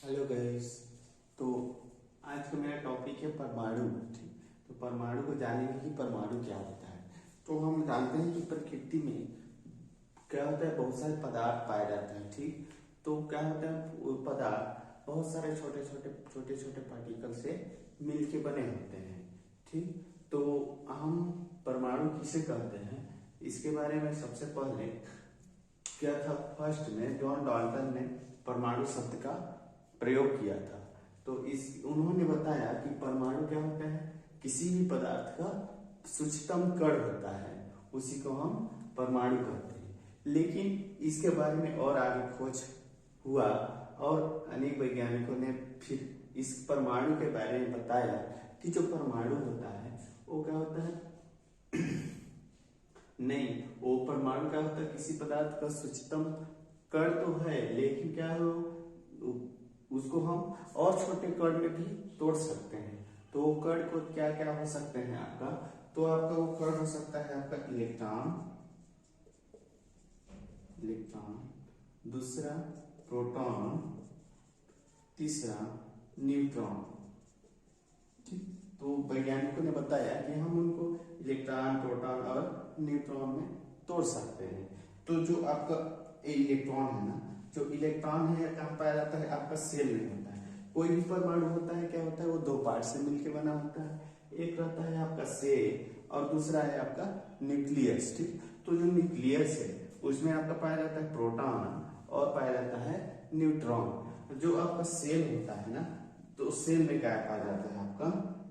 Hello guys. तो आज का मेरा टॉपिक है परमाणु। ठीक, तो परमाणु को जानेंगे कि परमाणु क्या होता है। तो हम जानते हैं कि प्रकृति में क्या होता है, बहुत सारे पदार्थ पाए जाते हैं। ठीक, तो क्या होता है, वो पदार्थ बहुत सारे छोटे छोटे पार्टिकल से मिलके बने होते हैं। ठीक, तो हम परमाणु किसे कहते हैं, इसके बारे में सबसे पहले क्या था, फर्स्ट में जॉन डाल्टन ने परमाणु शब्द का प्रयोग किया था। तो इस उन्होंने बताया कि परमाणु क्या होता है, किसी भी पदार्थ का सूक्ष्मतम कण होता है, उसी को हम परमाणु कहते हैं। लेकिन इसके बारे में और आगे खोज हुआ और अनेक वैज्ञानिकों ने फिर इस परमाणु के बारे में बताया कि जो परमाणु होता है वो क्या होता है नहीं, वो परमाणु क्या होता है, किसी पदार्थ का सूक्ष्मतम कण तो है, लेकिन क्या है उसको हम और छोटे कण में भी तोड़ सकते हैं। तो वो कण को क्या क्या हो सकते हैं आपका, तो आपका वो कण हो सकता है आपका इलेक्ट्रॉन, दूसरा प्रोटॉन, तीसरा न्यूट्रॉन। ठीक, तो वैज्ञानिकों ने बताया कि हम उनको इलेक्ट्रॉन, प्रोटॉन और न्यूट्रॉन में तोड़ सकते हैं। तो जो आपका इलेक्ट्रॉन है ना, जो इलेक्ट्रॉन है कहाँ पाया जाता है, आपका सेल में होता है। कोई भी परमाणु होता है, क्या होता है, वो दो पार्ट से मिलकर बना होता है। एक रहता है आपका सेल और दूसरा है आपका न्यूक्लियस। ठीक, तो जो न्यूक्लियस है उसमें आपका पाया जाता है प्रोटॉन और पाया जाता है न्यूट्रॉन। जो आपका सेल होता है ना, तो सेल में क्या पाया जाता है आपका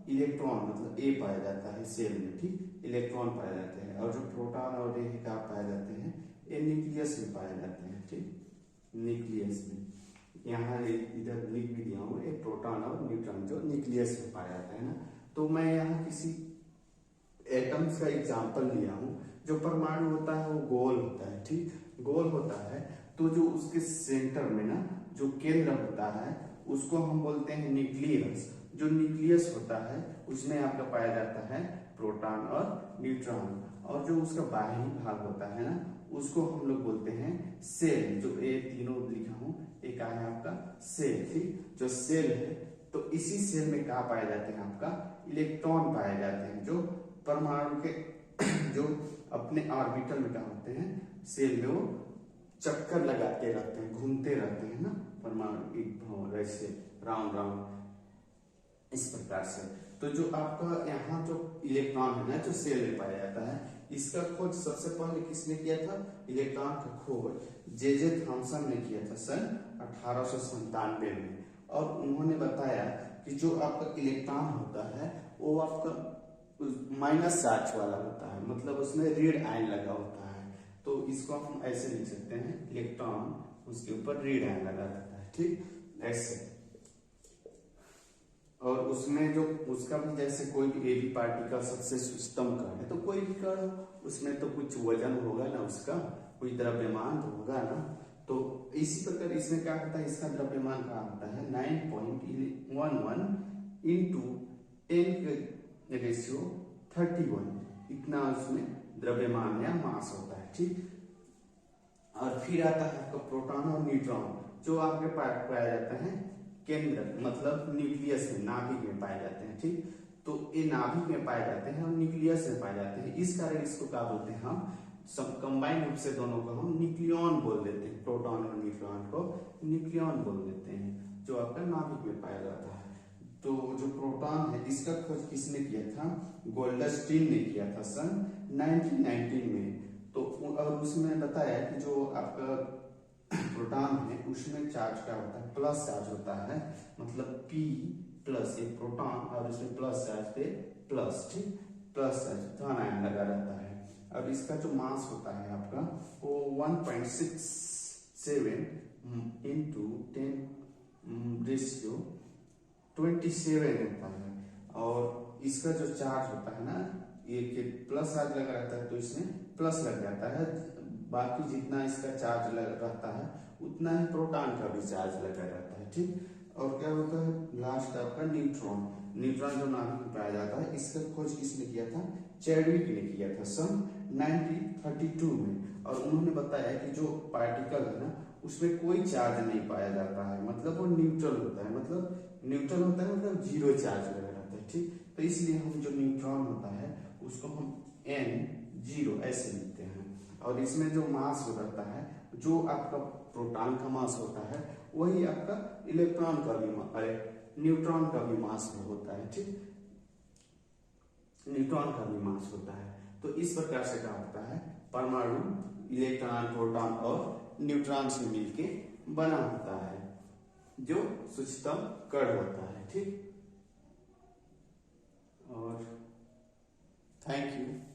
इलेक्ट्रॉन, मतलब ए पाया जाता है सेल में। ठीक, इलेक्ट्रॉन पाए जाते हैं। और जो प्रोटॉन और ये क्या पाए जाते हैं, ये न्यूक्लियस में पाए जाते हैं। ठीक, न्यूक्लियस में यहाँ इधर लिख भी दिया हूँ, एक प्रोटॉन और न्यूट्रॉन जो न्यूक्लियस में पाया जाता है ना। तो मैं यहाँ किसी एटम्स का एग्जांपल लिया हूँ। जो परमाणु होता है वो गोल होता है। ठीक, गोल होता है, तो जो उसके सेंटर में ना जो केंद्र होता है उसको हम बोलते हैं न्यूक्लियस। जो न्यूक्लियस होता है उसमें आपका पाया जाता है प्रोटॉन और न्यूट्रॉन। और जो उसका बाहरी भाग होता है ना, उसको हम लोग बोलते हैं सेल। जो ए तीनों लिखा हूं, एक है आपका सेल। ठीक, जो सेल है, तो इसी सेल में क्या पाए जाते हैं, आपका इलेक्ट्रॉन पाए जाते हैं। जो परमाणु के जो अपने ऑर्बिटल में क्या होते हैं, सेल में वो चक्कर लगाते रहते हैं, घूमते रहते हैं ना, परमाणु ऐसे राउंड राउंड इस प्रकार से। तो जो आपका यहाँ जो इलेक्ट्रॉन है ना, जो सेल में पाया जाता है, इसका खोज सबसे पहले किसने किया था, इलेक्ट्रॉन का खोज जे थॉमसन ने किया था सन 1897 में। और उन्होंने बताया कि जो आपका इलेक्ट्रॉन होता है वो आपका माइनस चार्ज वाला होता है, मतलब उसमें ऋण आयन लगा होता है। तो इसको हम ऐसे लिख सकते हैं, इलेक्ट्रॉन उसके ऊपर ऋण आयन लगा रहता है। ठीक, ऐसे। और उसमें जो उसका भी जैसे कोई भी ए बी पार्टिकल सबसे सूक्ष्मतम कण है, तो कोई भी कण उसमें तो कुछ वजन होगा ना, उसका कुछ द्रव्यमान तो होगा ना। तो इसी प्रकार इसमें क्या होता है, इसका द्रव्यमान क्या होता है 9.11 इंटू 10⁻31, इतना उसमें द्रव्यमान या मास होता है। ठीक, और फिर आता है आपका प्रोटॉन और न्यूट्रॉन, जो आपके पाया जाता है केंद्र, मतलब न्यूक्लियस में, नाभिक में पाए जाते हैं। ठीक, तो ये नाभिक में पाए जाते हैं और न्यूक्लियस में पाए जाते हैं। इस कारण इसको क्या बोलते हैं, हम सब कंबाइन रूप से दोनों को हम न्यूक्लियॉन बोल देते हैं। प्रोटॉन और न्यूट्रॉन को न्यूक्लियॉन बोल देते हैं, जो आपका नाभिक में पाया जाता है। तो जो प्रोटॉन है इसका खोज किसने किया था, गोल्डस्टीन ने किया था सन 1919 में। तो और उसमें बताया कि जो आपका प्रोटॉन है उसमें चार्ज क्या होता है, प्लस चार्ज होता है, मतलब P प्लस, एक प्रोटॉन और उसमें प्लस चार्ज पे प्लस। ठीक, प्लस चार्ज धन आयन लगा रहता है। अब इसका जो मास होता है आपका वो 1.67 इंटू 10⁻27 होता है। और इसका जो चार्ज होता है ना, ये प्लस चार्ज लगा रहता है, तो इसमें प्लस लग जाता है। बाकी जितना इसका चार्ज रहता है उतना ही प्रोटॉन का भी चार्ज लगा रहता है। ठीक, और क्या होता है लास्ट आपका न्यूट्रॉन। न्यूट्रॉन जो नाभिक में पाया जाता है, इसका खोज किसने किया था, चैडविक ने किया था सन 1932 में। और उन्होंने बताया कि जो पार्टिकल है ना उसमें कोई चार्ज नहीं पाया जाता है, मतलब वो न्यूट्रल होता है, मतलब न्यूट्रल होता है मतलब जीरो चार्ज लगा रहता है। ठीक, तो इसलिए हम जो न्यूट्रॉन होता है उसको हम N0 ऐसे लिखते हैं। और इसमें जो मास रहता है, जो आपका प्रोटॉन का मास होता है वही आपका इलेक्ट्रॉन का भी अरे न्यूट्रॉन का भी मास होता है। ठीक, न्यूट्रॉन का भी मास होता है। तो इस प्रकार से क्या होता है, परमाणु इलेक्ट्रॉन, प्रोटॉन और न्यूट्रॉन से मिलके बना होता है, जो सूक्ष्मतम कण होता है। ठीक, और थैंक यू।